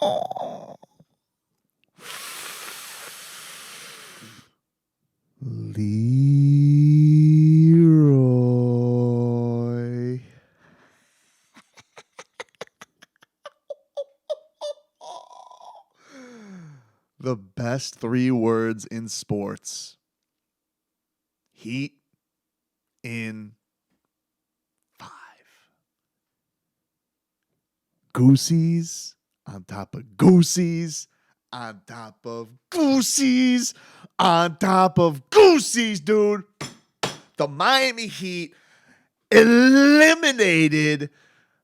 Oh. Leroy. The best 3 words in sports. Heat in 5. Goosies on top of goosies on top of goosies on top of goosies, dude. The Miami Heat eliminated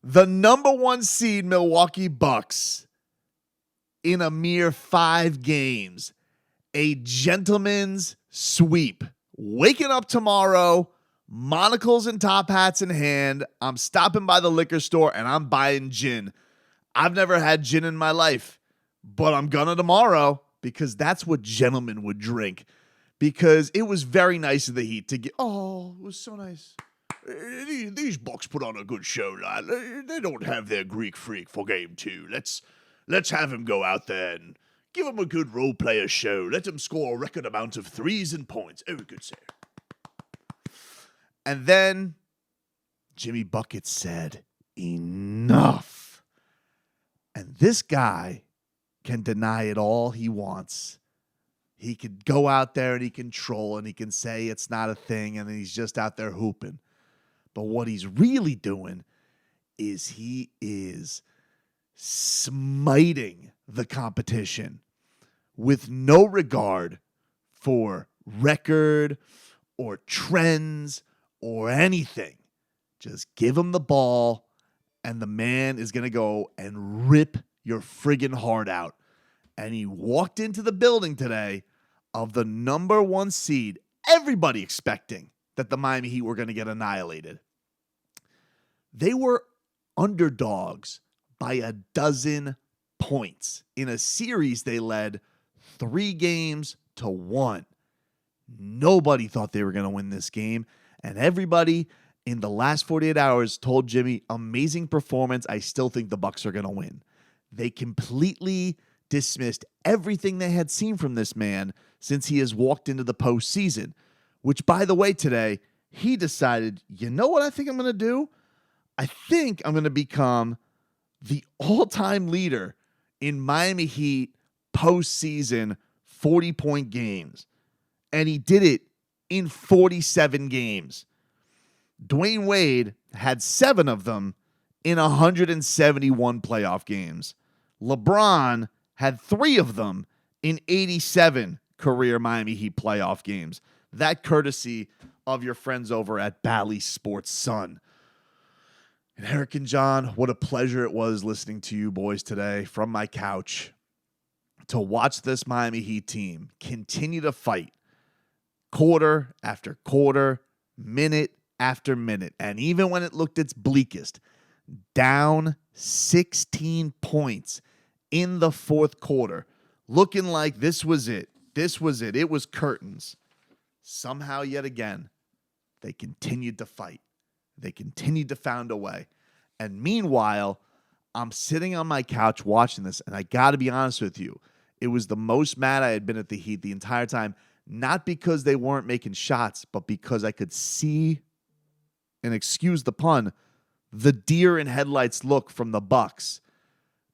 the number 1 seed Milwaukee Bucks in a mere 5 games. A gentleman's sweep. Waking up tomorrow, monocles and top hats in hand. I'm stopping by the liquor store and I'm buying gin. I've never had gin in my life, but I'm gonna tomorrow because that's what gentlemen would drink. Because it was very nice of the Heat to get. Oh, it was so nice. These Bucks put on a good show, lad. They don't have their Greek freak for game 2. Let's have him go out there and give him a good role player show. Let him score a record amount of threes and points. Oh, good sir. And then Jimmy Bucket said, enough. And this guy can deny it all he wants. He could go out there and he can troll and he can say it's not a thing and he's just out there hooping. But what he's really doing is he is smiting the competition with no regard for record or trends or anything. Just give him the ball and the man is going to go and rip your friggin' heart out. And he walked into the building today of the number 1 seed, everybody expecting that the Miami Heat were going to get annihilated. They were underdogs by 12 points in a series they led 3-1. Nobody thought they were going to win this game, and everybody in the last 48 hours told Jimmy, amazing performance. I still think the Bucks are going to win. They completely dismissed everything they had seen from this man since he has walked into the postseason, which, by the way, today, he decided, you know what I think I'm going to do? I think I'm going to become the all-time leader in Miami Heat postseason 40-point games. And he did it in 47 games. Dwayne Wade had 7 of them in 171 playoff games. LeBron had 3 of them in 87 career Miami Heat playoff games. That courtesy of your friends over at Bally Sports Sun. And Eric and John, what a pleasure it was listening to you boys today from my couch to watch this Miami Heat team continue to fight quarter after quarter, minute after minute. And even when it looked its bleakest, down 16 points in the fourth quarter, looking like this was it. This was it. It was curtains. Somehow, yet again, they continued to fight. They continued to find a way. And meanwhile, I'm sitting on my couch watching this, and I got to be honest with you, it was the most mad I had been at the Heat the entire time, not because they weren't making shots, but because I could see, and excuse the pun, the deer in headlights look from the Bucks,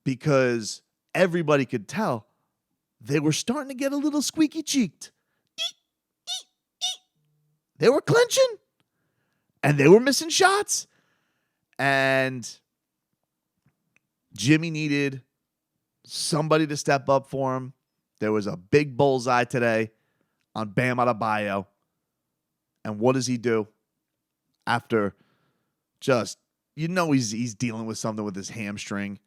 because everybody could tell they were starting to get a little squeaky-cheeked. They were clinching, and they were missing shots. And Jimmy needed somebody to step up for him. There was a big bullseye today on Bam Adebayo. And what does he do? After just, he's dealing with something with his hamstring.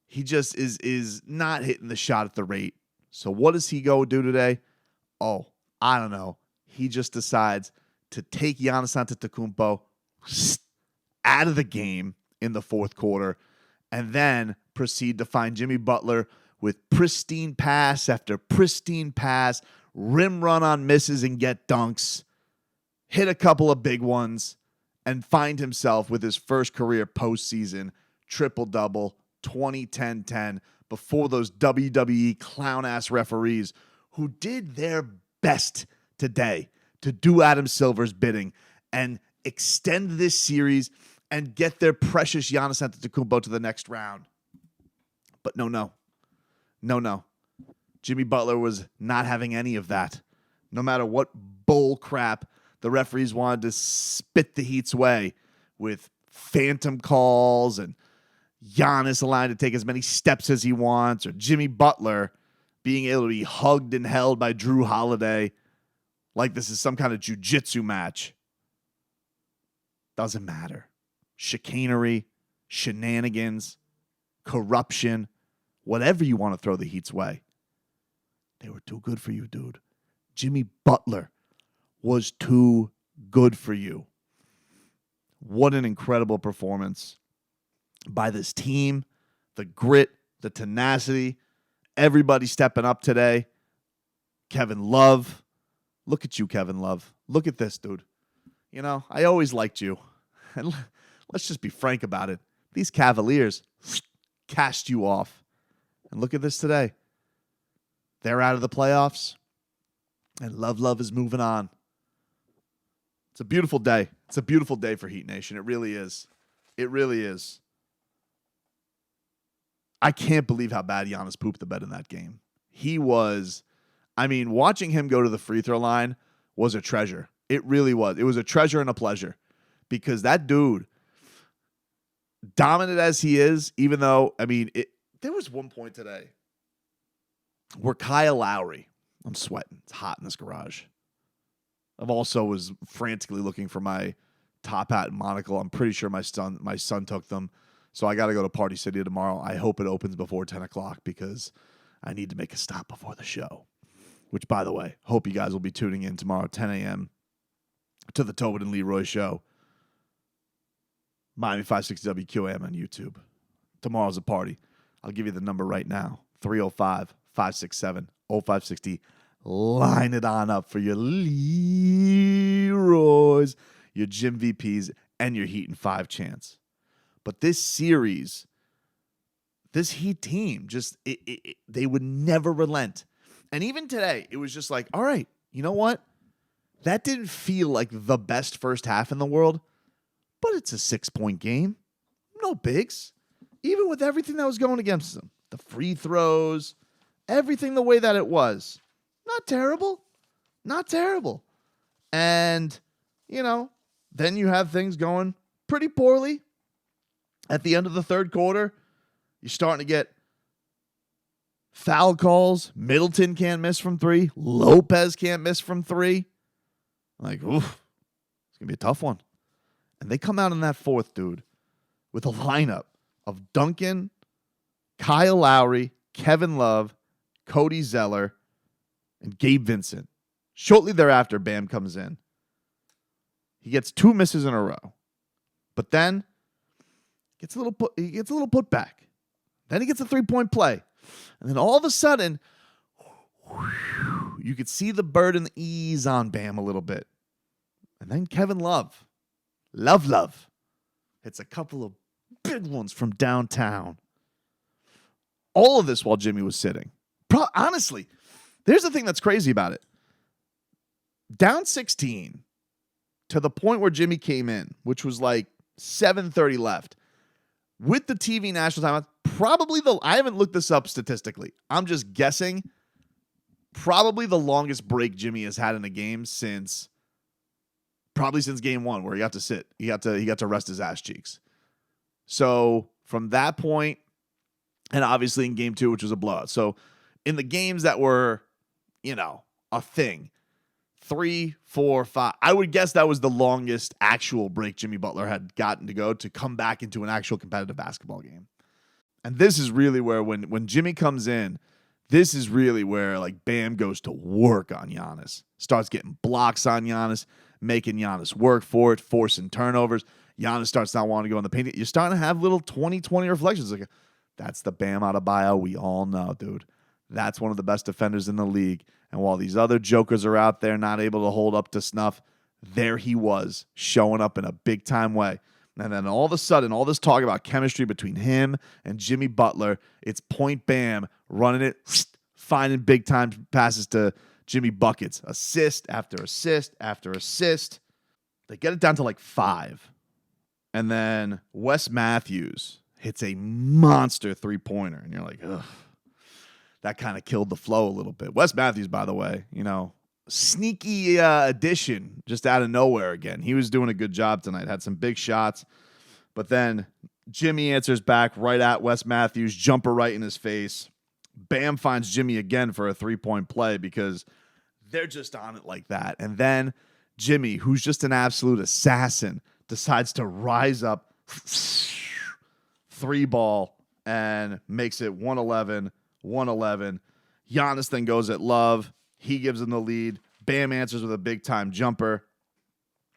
He just is not hitting the shot at the rate. So what does he go do today? Oh, I don't know. He just decides to take Giannis Antetokounmpo out of the game in the fourth quarter and then proceed to find Jimmy Butler with pristine pass after pristine pass, rim run on misses and get dunks, hit a couple of big ones, and find himself with his first career postseason triple-double, 20-10-10. before those WWE clown-ass referees who did their best today to do Adam Silver's bidding and extend this series and get their precious Giannis Antetokounmpo to the next round. But no. Jimmy Butler was not having any of that. No matter what bull crap the referees wanted to spit the Heat's way with phantom calls and Giannis allowed to take as many steps as he wants, or Jimmy Butler being able to be hugged and held by Drew Holiday like this is some kind of jiu-jitsu match. Doesn't matter. Chicanery, shenanigans, corruption, whatever you want to throw the Heat's way. They were too good for you, dude. Jimmy Butler was too good for you. What an incredible performance by this team. The grit, the tenacity, everybody stepping up today. Kevin Love. Look at you, Kevin Love. Look at this, dude. You know, I always liked you. And let's just be frank about it. These Cavaliers cast you off. And look at this today. They're out of the playoffs. And Love is moving on. It's a beautiful day. It's a beautiful day for Heat Nation. It really is. It really is. I can't believe how bad Giannis pooped the bed in that game. He was, watching him go to the free throw line was a treasure. It really was. It was a treasure and a pleasure because that dude, dominant as he is, even though, there was one point today where Kyle Lowry, I'm sweating. It's hot in this garage. I've also was frantically looking for my top hat and monocle. I'm pretty sure my son took them. So I got to go to Party City tomorrow. I hope it opens before 10 o'clock because I need to make a stop before the show. Which, by the way, hope you guys will be tuning in tomorrow at 10 a.m. to the Tobin and Leroy show. Miami 560 WQAM on YouTube. Tomorrow's a party. I'll give you the number right now. 305-567-0560. Line it on up for your Leroys, your Gym VPs, and your Heat and 5 chance. But this series, this Heat team, they would never relent. And even today, it was just like, all right, you know what? That didn't feel like the best first half in the world, but it's a 6-point game. No bigs. Even with everything that was going against them. The free throws, everything the way that it was. Not terrible. Not terrible. And, then you have things going pretty poorly. At the end of the third quarter, you're starting to get foul calls. Middleton can't miss from 3. Lopez can't miss from 3. Like, oof, it's going to be a tough one. And they come out in that fourth, dude, with a lineup of Duncan, Kyle Lowry, Kevin Love, Cody Zeller, and Gabe Vincent. Shortly thereafter, Bam comes in. He gets 2 misses in a row. But then he gets a little putback. Then he gets a 3-point play. And then all of a sudden, you could see the burden ease on Bam a little bit. And then Kevin Love, hits a couple of big ones from downtown. All of this while Jimmy was sitting. Honestly, there's the thing that's crazy about it. Down 16 to the point where Jimmy came in, which was like 7:30 left. With the TV national timeout, I haven't looked this up statistically. I'm just guessing, probably the longest break Jimmy has had in a game since game 1, where he got to sit. He got to rest his ass cheeks. So from that point, and obviously in game 2, which was a blowout. So in the games that were, a thing, 3, 4, 5, I would guess that was the longest actual break Jimmy Butler had gotten to go to come back into an actual competitive basketball game. And this is really where when Jimmy comes in, this is really where like Bam goes to work on Giannis. Starts getting blocks on Giannis, making Giannis work for it, forcing turnovers. Giannis starts not wanting to go in the paint. You're starting to have little 20-20 reflections. Like, that's the Bam Adebayo we all know, dude. That's one of the best defenders in the league. And while these other jokers are out there not able to hold up to snuff, there he was, showing up in a big-time way. And then all of a sudden, all this talk about chemistry between him and Jimmy Butler, it's point Bam running it, finding big time passes to Jimmy buckets, assist after assist after assist. They get it down to like 5. And then Wes Matthews hits a monster three-pointer. And you're like, ugh. That kind of killed the flow a little bit. Wes Matthews, by the way, sneaky addition just out of nowhere again. He was doing a good job tonight. Had some big shots. But then Jimmy answers back right at Wes Matthews. Jumper right in his face. Bam finds Jimmy again for a three-point play because they're just on it like that. And then Jimmy, who's just an absolute assassin, decides to rise up, 3-ball, and makes it 111. Giannis then goes at Love. He gives him the lead. Bam answers with a big-time jumper.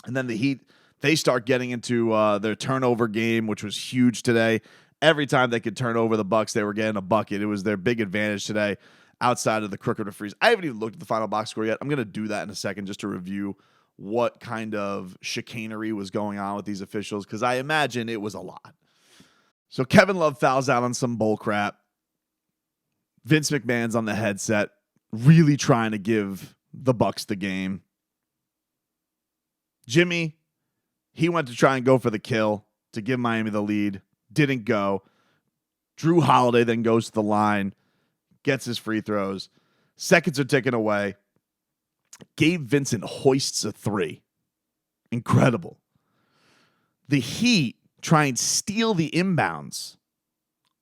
And then the Heat, they start getting into their turnover game, which was huge today. Every time they could turn over the Bucks, they were getting a bucket. It was their big advantage today outside of the crook of the freeze. I haven't even looked at the final box score yet. I'm going to do that in a second just to review what kind of chicanery was going on with these officials because I imagine it was a lot. So Kevin Love fouls out on some bull crap. Vince McMahon's on the headset, really trying to give the Bucks the game. Jimmy, he went to try and go for the kill to give Miami the lead. Didn't go. Drew Holiday then goes to the line, gets his free throws. Seconds are ticking away. Gabe Vincent hoists a 3. Incredible. The Heat try and steal the inbounds.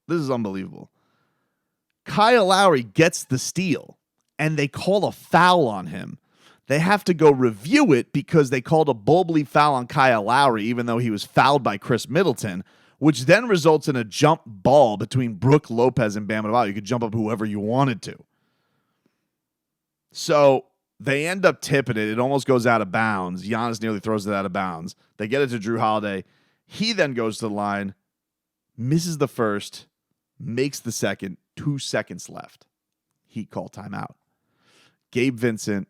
This is unbelievable. Kyle Lowry gets the steal, and they call a foul on him. They have to go review it because they called a bull-bleep foul on Kyle Lowry, even though he was fouled by Chris Middleton, which then results in a jump ball between Brook Lopez and Bam Adebayo. You could jump up whoever you wanted to. So they end up tipping it. It almost goes out of bounds. Giannis nearly throws it out of bounds. They get it to Drew Holiday. He then goes to the line, misses the first, makes the second, 2 seconds left. Heat call timeout. Gabe Vincent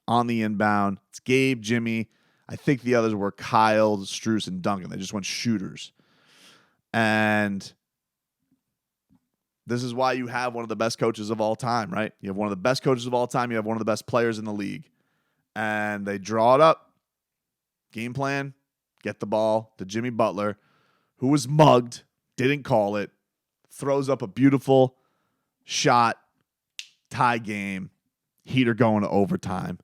on the inbound. It's Gabe, Jimmy. I think the others were Kyle, Strus, and Duncan. They just went shooters. And this is why you have one of the best coaches of all time, right? You have one of the best coaches of all time. You have one of the best players in the league. And they draw it up. Game plan, get the ball to Jimmy Butler, who was mugged, didn't call it, throws up a beautiful shot, tie game. Heat are going to overtime.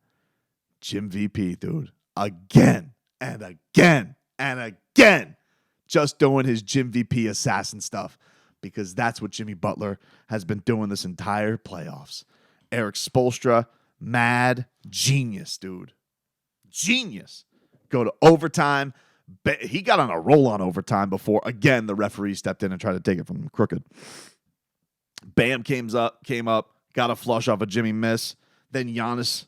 Jim VP, dude, again and again and again, just doing his Jim VP assassin stuff because that's what Jimmy Butler has been doing this entire playoffs. Eric Spoelstra, mad genius, dude. Genius. Go to overtime. He got on a roll on overtime before, again, the referee stepped in and tried to take it from him crooked. Bam came up, got a flush off a Jimmy miss. Then Giannis,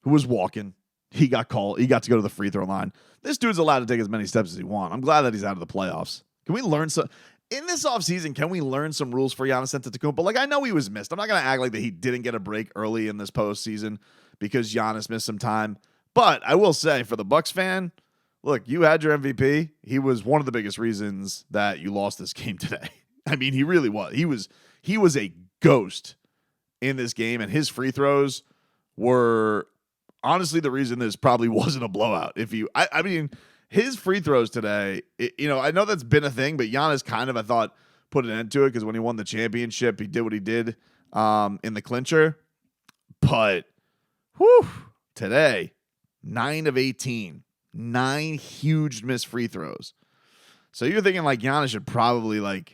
who was walking, he got called. He got to go to the free throw line. This dude's allowed to take as many steps as he wants. I'm glad that he's out of the playoffs. Can we learn some? In this offseason, can we learn some rules for Giannis Antetokounmpo? Like, I know he was missed. I'm not going to act like that he didn't get a break early in this postseason because Giannis missed some time. But I will say, for the Bucks fan, look, you had your MVP. He was one of the biggest reasons that you lost this game today. I mean, he really was. He was a ghost in this game, and his free throws were honestly the reason this probably wasn't a blowout. I mean, his free throws today, I know that's been a thing, but Giannis kind of, I thought, put an end to it because when he won the championship, he did what he did in the clincher. But, today, 9 of 18, 9 huge missed free throws. So you're thinking like Giannis should probably on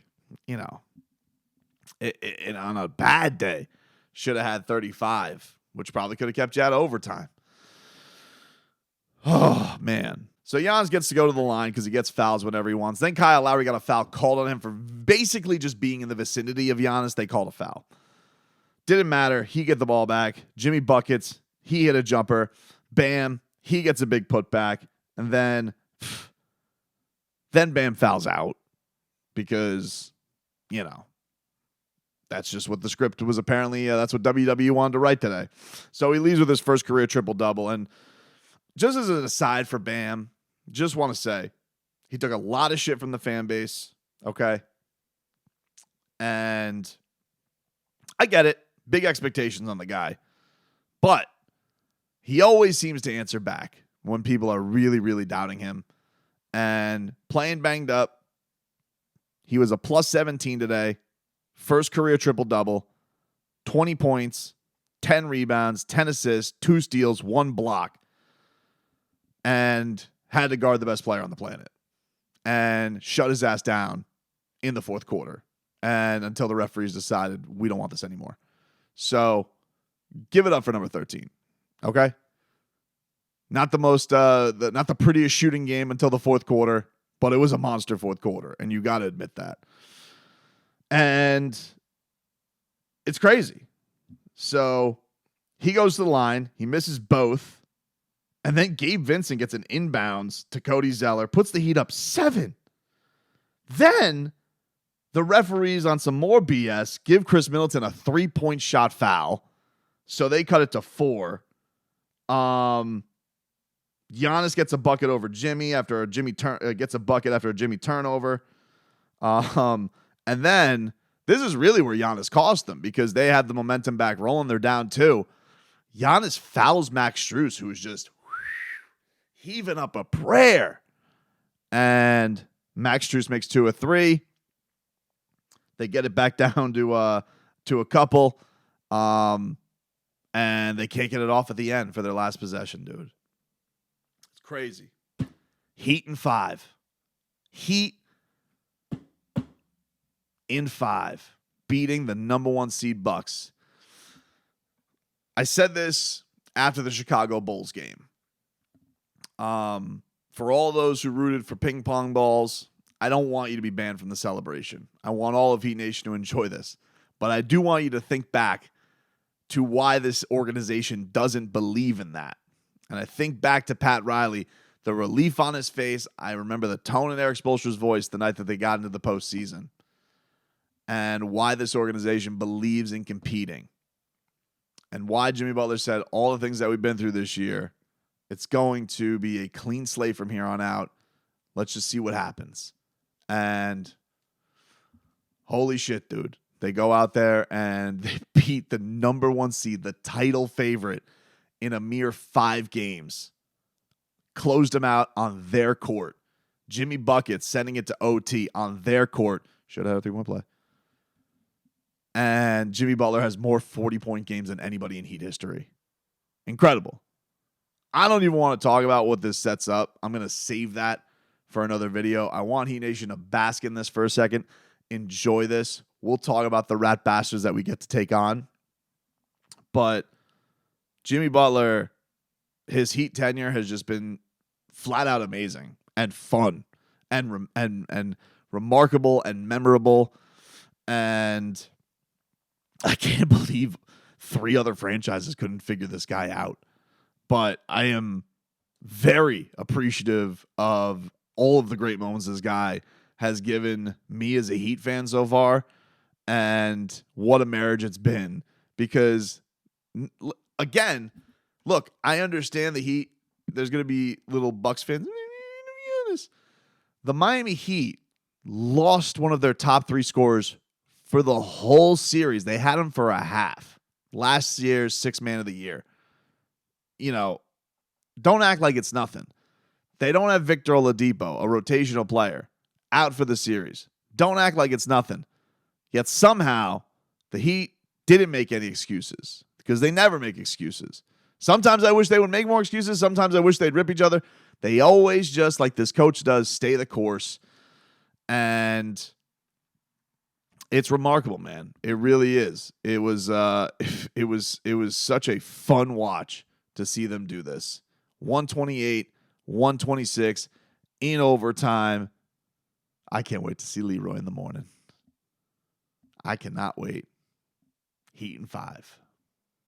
a bad day, should have had 35, which probably could have kept you out of overtime. Oh, man. So Giannis gets to go to the line because he gets fouls whenever he wants. Then Kyle Lowry got a foul called on him for basically just being in the vicinity of Giannis. They called a foul. Didn't matter. He get the ball back. Jimmy buckets. He hit a jumper. Bam. He gets a big putback. And then Bam fouls out because, that's just what the script was apparently. That's what WWE wanted to write today. So he leaves with his first career triple-double. And just as an aside for Bam, just want to say, He took a lot of shit from the fan base, okay? And I get it. Big expectations on the guy. But he always seems to answer back when people are really, really doubting him. And playing banged up, he was a plus 17 today. First career triple-double. 20 points, 10 rebounds, 10 assists, 2 steals, 1 block. And had to guard the best player on the planet. And shut his ass down in the fourth quarter. And until the referees decided we don't want this anymore. So give it up for number 13. Okay? Not the most, not the prettiest shooting game until the fourth quarter, but it was a monster fourth quarter, and you got to admit that. And it's crazy. So he goes to the line, he misses both, and then Gabe Vincent gets an inbounds to Cody Zeller, puts the Heat up 7. Then the referees on some more BS give Chris Middleton a 3-point shot foul, so they cut it to 4. Giannis gets a bucket over Jimmy after a Jimmy gets a bucket after a Jimmy turnover. And then this is really where Giannis cost them because they had the momentum back rolling. They're down 2. Giannis fouls Max Strus, who was just heaving up a prayer. And Max Strus makes 2 of 3. They get it back down to a couple. And they can't get it off at the end for their last possession, dude. Crazy. Heat in 5. Heat in 5. Beating the number 1 seed Bucks. I said this after the Chicago Bulls game. For all those who rooted for ping pong balls, I don't want you to be banned from the celebration. I want all of Heat Nation to enjoy this. But I do want you to think back to why this organization doesn't believe in that. And I think back to Pat Riley, the relief on his face. I remember the tone in Eric Spoelstra's voice the night that they got into the postseason. And why this organization believes in competing. And why Jimmy Butler said all the things that we've been through this year, it's going to be a clean slate from here on out. Let's just see what happens. And holy shit, dude. They go out there and they beat the number 1 seed, the title favorite, in a mere 5 games. Closed them out on their court. Jimmy Buckets sending it to OT on their court. Should have had a 3-point play. And Jimmy Butler has more 40-point games than anybody in Heat history. Incredible. I don't even want to talk about what this sets up. I'm going to save that for another video. I want Heat Nation to bask in this for a second. Enjoy this. We'll talk about the rat bastards that we get to take on. But Jimmy Butler, his Heat tenure has just been flat out amazing and fun and remarkable and memorable. And I can't believe 3 other franchises couldn't figure this guy out. But I am very appreciative of all of the great moments this guy has given me as a Heat fan so far. And what a marriage it's been. Because again, look, I understand the Heat. There's going to be little Bucks fans. The Miami Heat lost one of their top 3 scorers for the whole series. They had him for a half. Last year's 6th man of the year. You know, don't act like it's nothing. They don't have Victor Oladipo, a rotational player, out for the series. Don't act like it's nothing. Yet somehow the Heat didn't make any excuses because they never make excuses. Sometimes I wish they would make more excuses. Sometimes I wish they'd rip each other. They always just, like this coach does, stay the course. And it's remarkable, man. It really is. It was such a fun watch to see them do this. 128, 126 in overtime. I can't wait to see Leroy in the morning. I cannot wait. Heat in 5.